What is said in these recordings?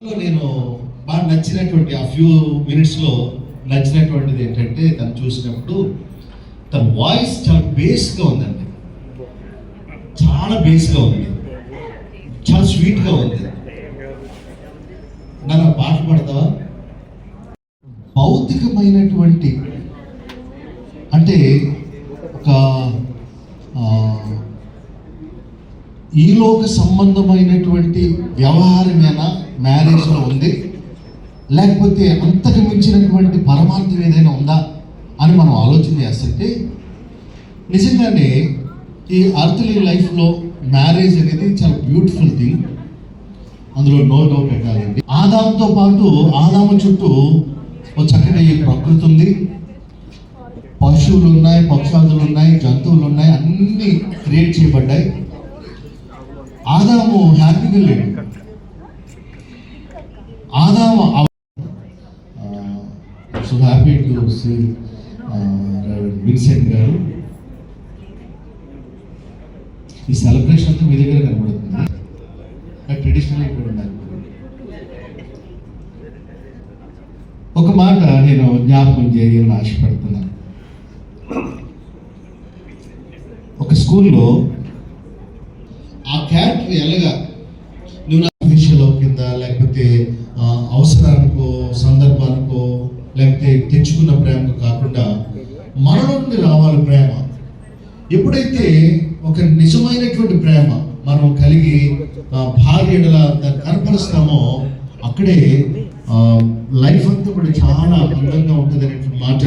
నేను బాగా నచ్చినటువంటి ఆ ఫ్యూ మినిట్స్లో నచ్చినటువంటిది ఏంటంటే తను చూసినప్పుడు తన వాయిస్ చాలా బేస్గా ఉందండి, చాలా బేస్గా ఉంది, చాలా స్వీట్గా ఉంది. నన్ను పాట పాడతావా? భౌతికమైనటువంటి అంటే ఒక ఈలోక సంబంధమైనటువంటి వ్యవహారమేనా మ్యారేజ్లో ఉంది, లేకపోతే అంతకు మించినటువంటి పరమార్థం ఏదైనా ఉందా అని మనం ఆలోచన చేస్తుంటే నిజంగానే ఈ అర్త్లీ లైఫ్లో మ్యారేజ్ అనేది చాలా బ్యూటిఫుల్ థింగ్, అందులో నో డౌట్ పెట్టాలండి. ఆదాముతో పాటు ఆదాము చుట్టూ ఒక చక్కటి ప్రకృతి ఉంది, పశువులు ఉన్నాయి, పక్షాదులు ఉన్నాయి, జంతువులు ఉన్నాయి, అన్నీ క్రియేట్ చేయబడ్డాయి. ఆదాము హ్యాపీగా లేడు. Adamu so happy to see Vincent గారు. ఈ సెలబ్రేషన్ అంతా మీ దగ్గర కనబడుతుంది, ట్రెడిషనల్ కూడా ఉన్నారు. ఒక మాట నేను జ్ఞాపకం చేయాలని ఆశపడుతున్నాను. ఒక స్కూల్లో ఆ క్యారెక్టర్ ఎలాగా నువ్వు నా విషయంలో కింద లేకపోతే అవసరానికో సందర్భానికో లేకపోతే తెచ్చుకున్న ప్రేమకు కాకుండా మనలో నుండి రావాలి ప్రేమ. ఎప్పుడైతే ఒక నిజమైనటువంటి ప్రేమ మనం కలిగి భార్యలా దాన్ని కనపరుస్తామో అక్కడే లైఫ్ అంతా కూడా చాలా అందంగా ఉంటుంది అనేటువంటి మాట.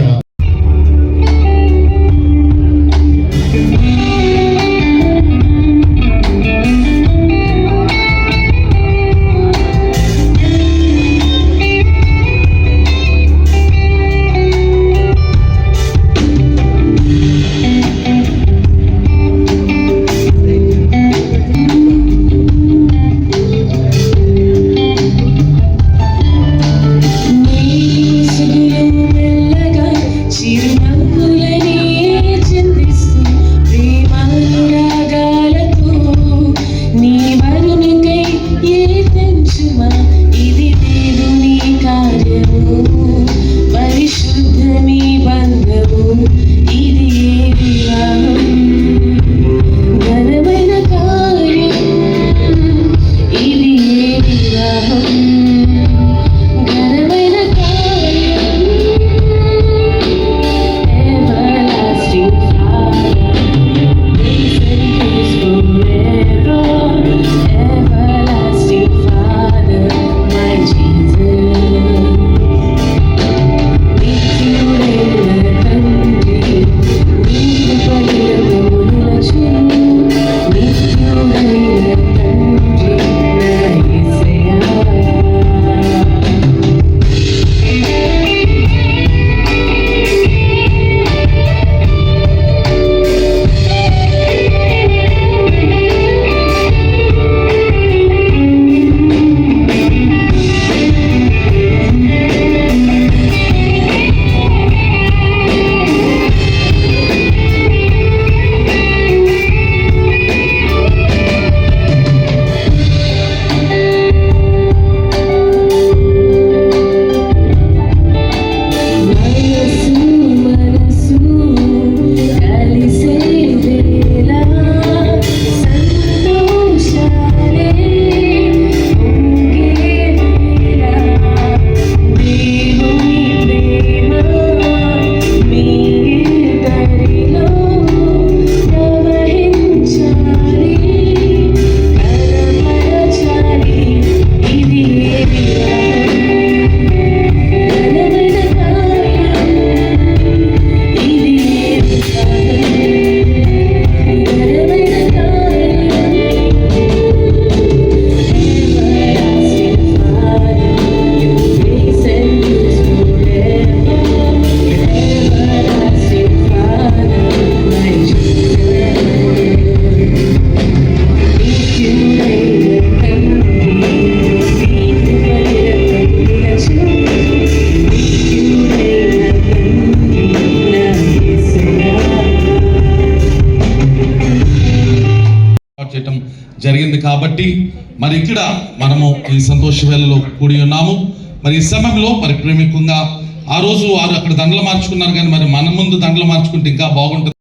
జరిగింది కాబట్టి మరి ఇక్కడ మనము ఈ సంతోష వేళలో కూడి ఉన్నాము. మరి ఈ సమయంలో మరి ప్రేమికంగా ఆ రోజు వారు అక్కడ దండలు మార్చుకున్నారు, కానీ మరి మన ముందు దండలు మార్చుకుంటే ఇంకా బాగుంటుంది.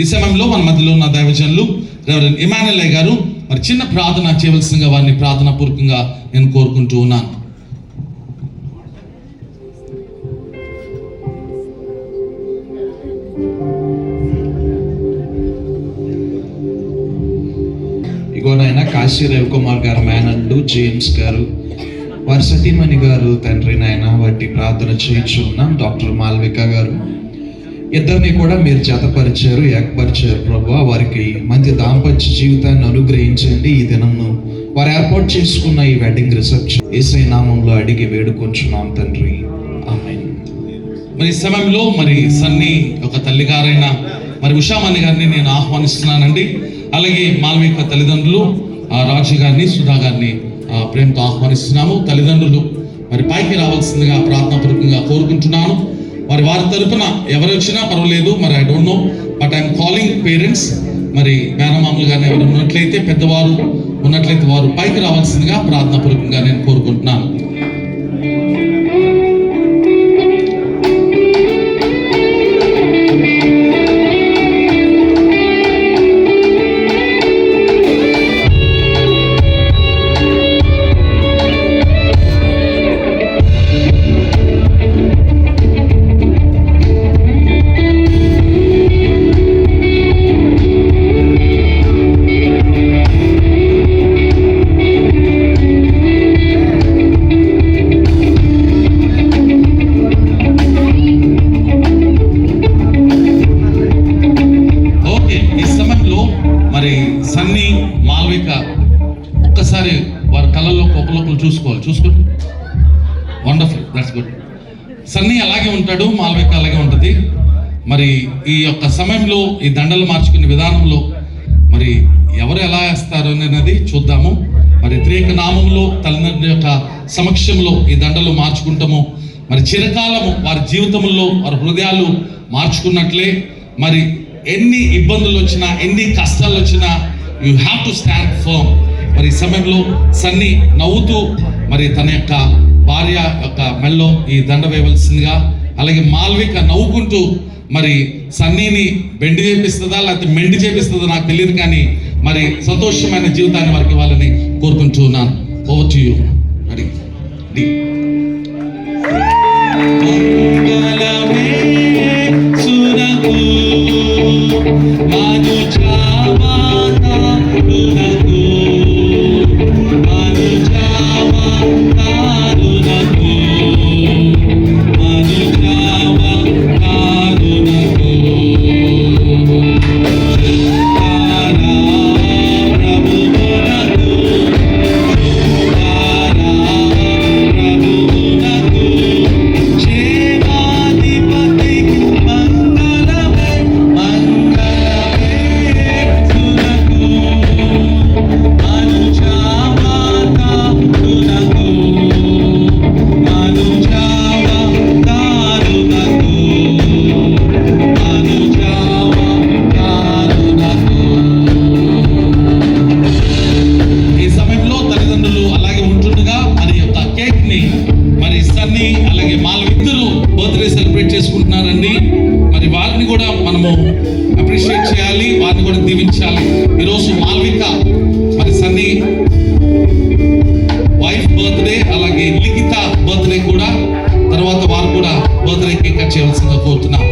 ఈ సమయంలో మన మధ్యలో ఉన్న దైవజనులు రెవరెండ్ ఇమానుయల్ గారు మరి చిన్న ప్రార్థన చేయవలసిందిగా వారిని ప్రార్థనా పూర్వకంగా నేను కోరుకుంటూ ఉన్నాను. ఇగోనైనా కాశీ రవికుమార్ గారు మేనల్లు జేమ్స్ గారు వారి సతీమణి గారు తండ్రి నాయన వాటి ప్రార్థన చేయించు ఉన్నాం. డాక్టర్ మాల్విక గారు ఇద్దరిని కూడా మీరు జతపరిచారు, ఏకపరిచారు ప్రభువా. వారికి మంచి దాంపత్య జీవితాన్ని అనుగ్రహించండి. ఈ దినంను వారు ఏర్పాటు చేసుకున్న ఈ వెడ్డింగ్ రిసెప్షన్ యేసయ్య నామంలో అడిగి వేడుకొంచున్నాం తండ్రి, ఆమేన్. మరి ఈ సమయంలో మరి సన్ని ఒక తల్లిగారైన మరి ఉషామణి గారిని నేను ఆహ్వానిస్తున్నానండి. అలాగే మాల్విక తల్లిదండ్రులు రాజు గారిని, సుధా గారిని ప్రేమతో ఆహ్వానిస్తున్నాము. తల్లిదండ్రులు మరి పైకి రావాల్సిందిగా ప్రార్థనాపూర్వకంగా కోరుకుంటున్నాను. మరి వారి తరపున ఎవరు వచ్చినా పర్వాలేదు, మరి I don't know, but I'm calling parents. మరి మేనమామలు గారిని ఎవరు ఉన్నట్లయితే, పెద్దవారు ఉన్నట్లయితే వారు పైకి రావాల్సిందిగా ప్రార్థనాపూర్వకంగా నేను కోరుకుంటున్నాను. సన్నీ మాల్విక ఒక్కసారి వారి కళ్ళల్లో ఒకరు చూసుకోండి. Wonderful, that's good. సన్నీ అలాగే ఉంటాడు, మాల్విక అలాగే ఉంటుంది. మరి ఈ యొక్క సమయంలో ఈ దండలు మార్చుకునే విధానంలో మరి ఎవరు ఎలా వేస్తారు అనేది చూద్దాము. మరి త్రేక నామంలో తల్లిదండ్రుల యొక్క సమక్షంలో ఈ దండలు మార్చుకుంటాము. మరి చిరకాలము వారి జీవితంలో వారి హృదయాలు మార్చుకున్నట్లే, మరి ఎన్ని ఇబ్బందులు వచ్చినా, ఎన్ని కష్టాలు వచ్చినా, you have to stand firm. మరి ఈ సమయంలో సన్నీ నవ్వుతూ మరి తన యొక్క భార్య యొక్క మెల్లో ఈ దండ వేయవలసిందిగా, అలాగే మాల్విక నవ్వుకుంటూ మరి సన్నీని బెండి చేపిస్తుందా లేకపోతే మెండి చేపిస్తుందో నాకు తెలియదు, కానీ మరి సంతోషమైన జీవితాన్ని వారికి వాళ్ళని కోరుకుంటూ ఉన్నాను. Over to you. రెడీ. అలాగే మాల్విద్దరు బర్త్డే సెలబ్రేట్ చేసుకుంటున్నారండి. మరి వారిని కూడా మనము అప్రిషియేట్ చేయాలి, వారిని కూడా దీవించాలి. ఈరోజు మాల్విక మరి సన్నీ వైఫ్ బర్త్డే, అలాగే లిఖిత బర్త్డే కూడా, తర్వాత వారు కూడా బర్త్డే కేక్ కట్ చేయవలసిందిగా కోరుతున్నాం.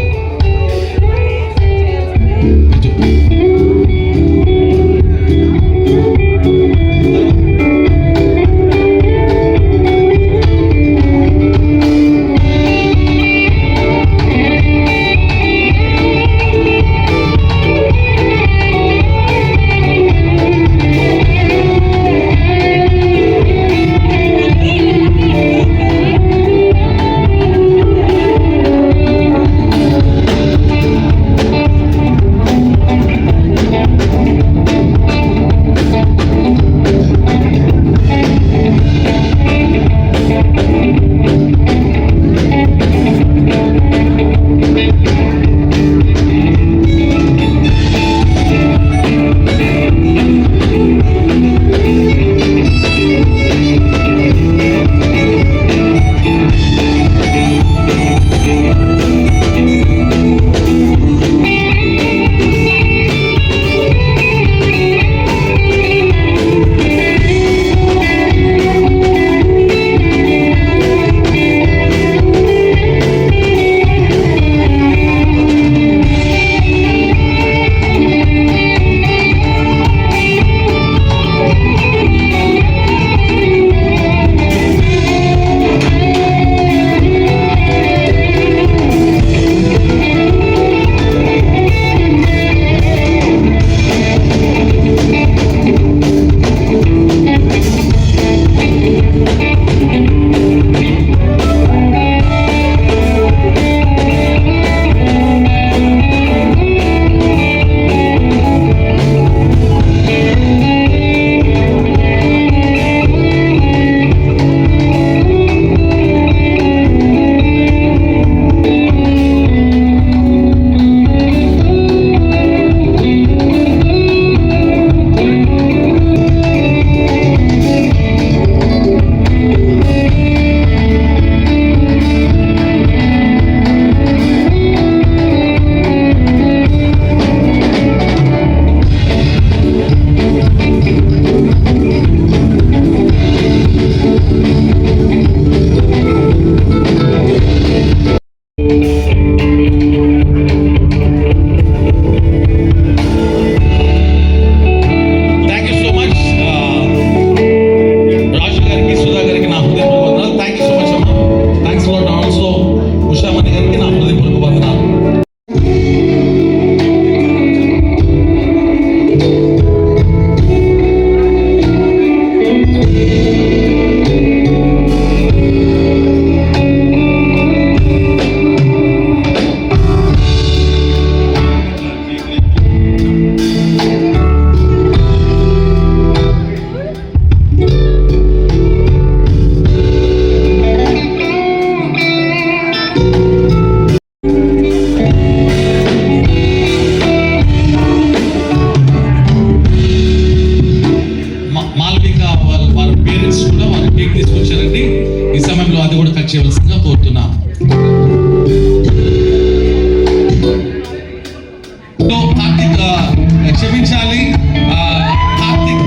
కేక్ తీసుకొచ్చారండి. ఈ సమయంలో అది కూడా కట్ చేయవలసిందిగా కోరుతున్నాం. కార్తీక్ క్షమించాలి, కార్తీక్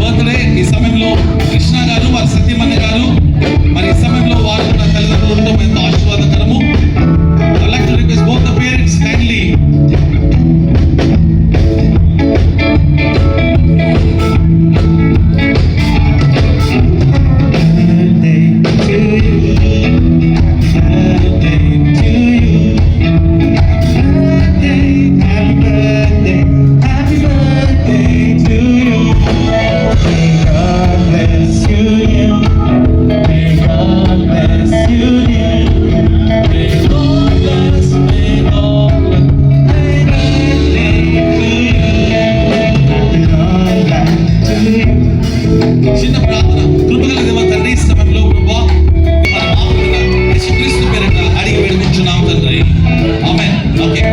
బర్త్డే ఈ సమయంలో కృష్ణ గారు వారి సత్యమణి గారు మరి ఈ సమయంలో వారు కూడా తల్లిదండ్రులు ఉండడం ఎంతో ఆశీర్వాదకరము. I'd like to request both the parents kindly. చిన్న ప్రార్థన. కృపగల దేవ తండ్రి, ఈ సమయంలో ప్రభువా మన మామూలుగా యేసుక్రీస్తు పేరిట అడిగి వేడుకుంటున్నాం తండ్రి. ఆమేన్. ఓకే.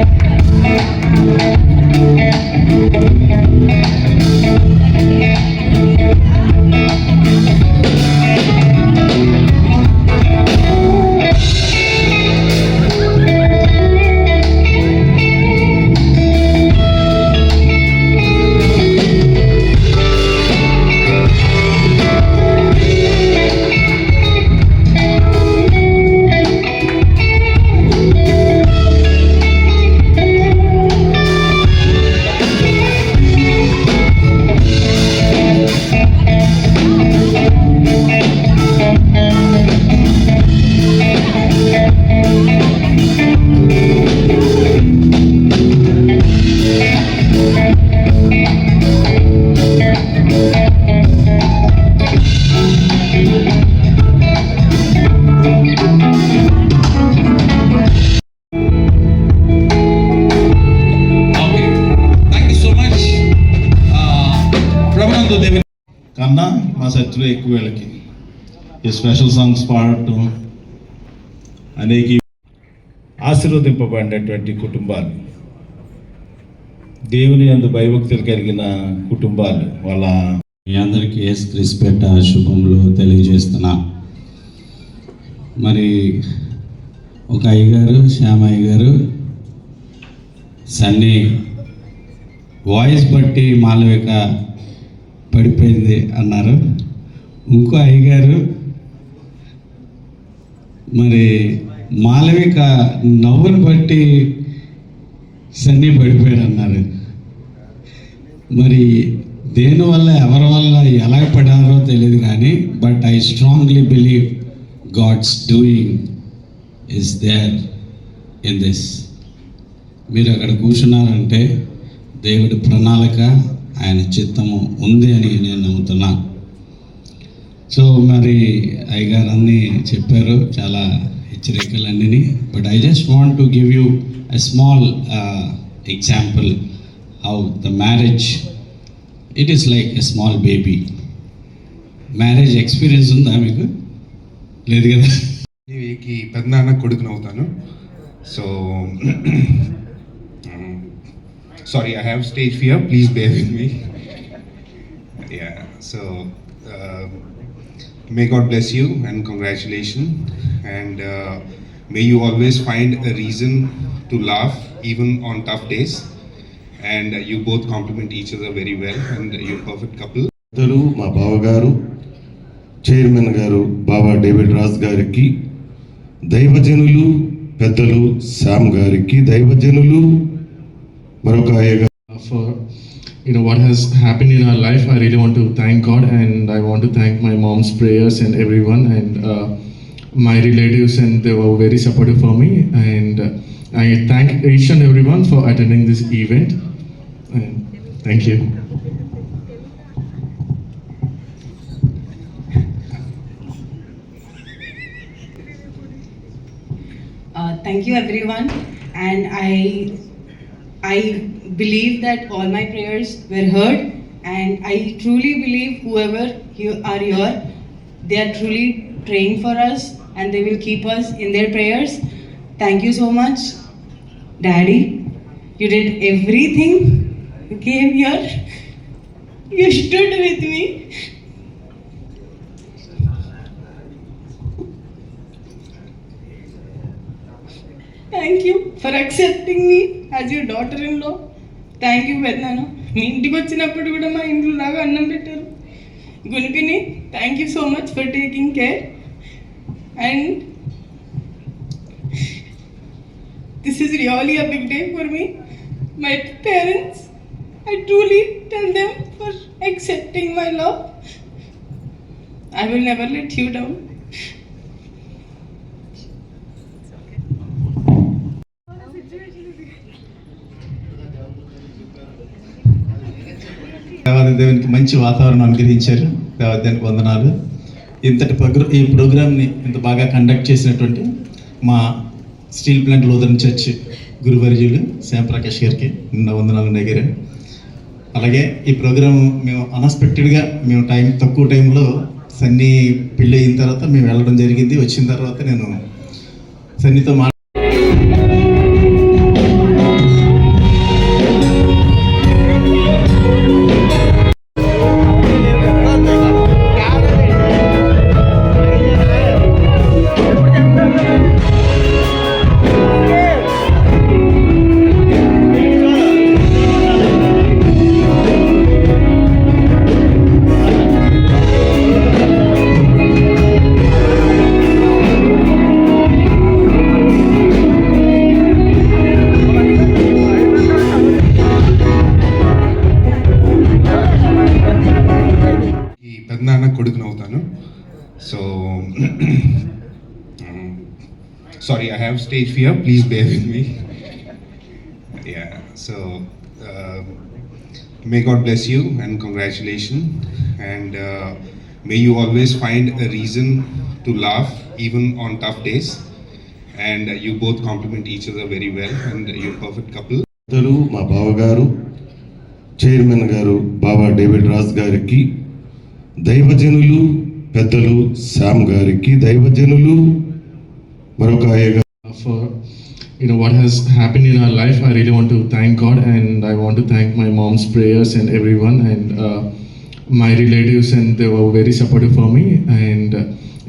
కన్నా మా చర్చిలో ఎక్కువ వీళ్ళకి ఈ స్పెషల్ సాంగ్స్ పాడటం అనేక ఆశీర్వదింపబడినటువంటి కుటుంబాలు, దేవుని యందు భయభక్తులు కలిగిన కుటుంబాలు. వాళ్ళ మీ అందరికీ యేసుక్రీస్తు పేరిట శుభములు తెలియజేస్తున్నా. మరి ఒక అయ్యగారు, శ్యామయ్య గారు, సన్నీ వాయిస్ బట్టి మాలవిక పడిపోయింది అన్నారు. ఇంకో అయ్యగారు మరి మాలవిక నవ్వును బట్టి సన్నీ పడిపోయాడు అన్నారు. మరి దేనివల్ల, ఎవరి వల్ల, ఎలా పడారో తెలియదు కానీ but I strongly believe God's doing is there in this. మీరు అక్కడ కూర్చున్నారంటే దేవుడి ప్రణాళిక, ఆయన చిత్తము ఉంది అని నేను నమ్ముతున్నా. సో మరి అయ్యగారు అన్నీ చెప్పారు, చాలా హెచ్చరికలన్నీ. But I just want to give you a small example how the marriage, it is like a small baby. Marriage experience ఉందా మీకు? లేదు కదా. వీకి పెద్దనాన్న కొడుకునవుతాను. So sorry, I have stage fear, please bear with me. Yeah, so may God bless you and congratulations, and may you always find a reason to laugh even on tough days, and you both complement each other very well, and you're a perfect couple. మా బావగారు, chairman గారు బాబా David Raj గారికి, దైవజనులు పెద్దలు శ్యామ్ గారికి, దైవజనులు మరొక అయ్యగారు. For what has happened in our life, I really want to thank God, and I want to thank my mom's prayers and everyone, and my relatives, and they were very supportive for me, and I thank each and everyone for attending this event, and thank you. Thank you everyone, and I believe that all my prayers were heard, and I truly believe whoever you are here, they are truly praying for us, and they will keep us in their prayers. Thank you so much, Daddy. You did everything. You came here. You stood with me. Thank you for accepting me as your daughter in లో. Thank you పెద్దనాన్న. మీ ఇంటికి వచ్చినప్పుడు కూడా మా ఇంట్లో లాగా అన్నం పెట్టారు. గునిపిని thank you so much for taking care. And this is really a big day for me. My parents, I truly tell them for accepting my love. I will never let you down. దేవాది దేవునికి మంచి వాతావరణం అనుగ్రహించారు. దేవాదానికి వందనాలు. ఈ ప్రోగ్రామ్ని ఇంత బాగా కండక్ట్ చేసినటువంటి మా స్టీల్ ప్లాంట్ లూథరన్ చర్చ్ గురువర్యులు శ్యామప్రకాష్ గారికి నిన్న వందనాలు దగ్గర. అలాగే ఈ ప్రోగ్రామ్ మేము అన్ఎక్స్పెక్టెడ్గా తక్కువ టైంలో సన్నీ పెళ్ళి అయిన తర్వాత మేము వెళ్ళడం జరిగింది. వచ్చిన తర్వాత నేను సన్నీతో పెద్దనాన్న కొడుకుని అవుతాను. So sorry, I have stage fear, please bear with me. Yeah, so may God bless you and congratulation, and may you always find a reason to laugh even on tough days, and you both complement each other very well, and you perfect couple. మా బావగారు chairman గారు బాబా David Raj గారికి, దైవజనులు పెద్దలు Sam గారికి, దైవజనులు మరొక For what has happened in our life, I really want to thank God, and I want to thank my mom's prayers and everyone, and my relatives, and they were very supportive for me, and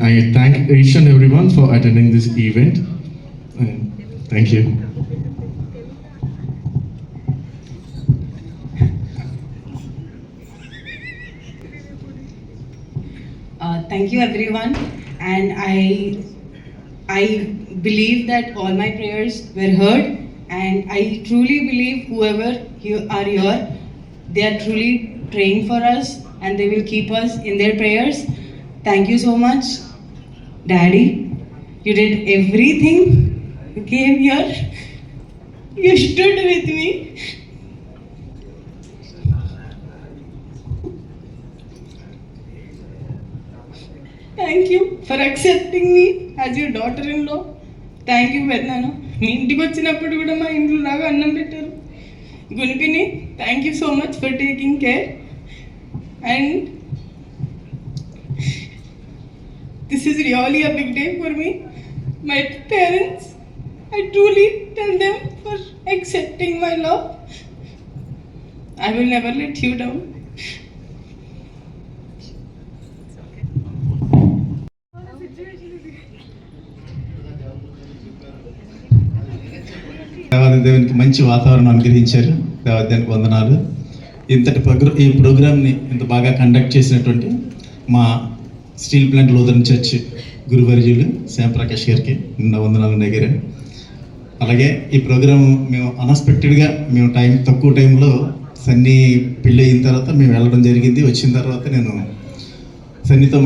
I thank each and everyone for attending this event, and thank you. Thank you everyone, and I believe that all my prayers were heard, and I truly believe whoever you are here, they are truly praying for us, and they will keep us in their prayers. Thank you so much, Daddy. You did everything. You came here. You stood with me. Thank you for accepting me as your daughter in law. Thank you పెద్దనాన్న. మీ ఇంటికి వచ్చినప్పుడు కూడా మా ఇంట్లో లాగా అన్నం పెట్టారు. గునిపిని thank you so much for taking care. And this is really a big day for me. My parents, I truly tell them for accepting my love. I will never let you down. దేవాది దేవునికి మంచి వాతావరణం అనుగ్రహించారు. దేవాదానికి వందనాలు. ఈ ప్రోగ్రామ్ని ఇంత బాగా కండక్ట్ చేసినటువంటి మా స్టీల్ ప్లాంట్ లూథరన్ చర్చ్ గురువర్యులు శ్యామప్రకాష్ గారికి నిన్న వందనాలు దగ్గర. అలాగే ఈ ప్రోగ్రామ్ మేము అన్ఎక్స్పెక్టెడ్గా తక్కువ టైంలో సన్నీ పెళ్ళి అయిన తర్వాత మేము వెళ్ళడం జరిగింది. వచ్చిన తర్వాత నేను సన్నీతో